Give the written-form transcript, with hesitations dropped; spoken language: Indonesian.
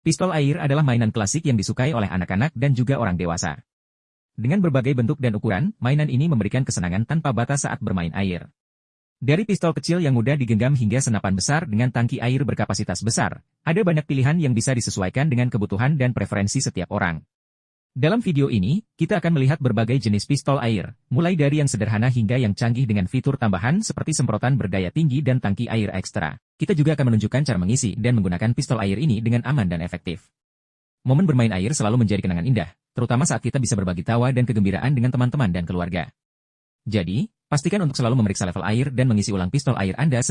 Pistol air adalah mainan klasik yang disukai oleh anak-anak dan juga orang dewasa. Dengan berbagai bentuk dan ukuran, mainan ini memberikan kesenangan tanpa batas saat bermain air. Dari pistol kecil yang mudah digenggam hingga senapan besar dengan tangki air berkapasitas besar, ada banyak pilihan yang bisa disesuaikan dengan kebutuhan dan preferensi setiap orang. Dalam video ini, kita akan melihat berbagai jenis pistol air, mulai dari yang sederhana hingga yang canggih dengan fitur tambahan seperti semprotan berdaya tinggi dan tangki air ekstra. Kita juga akan menunjukkan cara mengisi dan menggunakan pistol air ini dengan aman dan efektif. Momen bermain air selalu menjadi kenangan indah, terutama saat kita bisa berbagi tawa dan kegembiraan dengan teman-teman dan keluarga. Jadi, pastikan untuk selalu memeriksa level air dan mengisi ulang pistol air Anda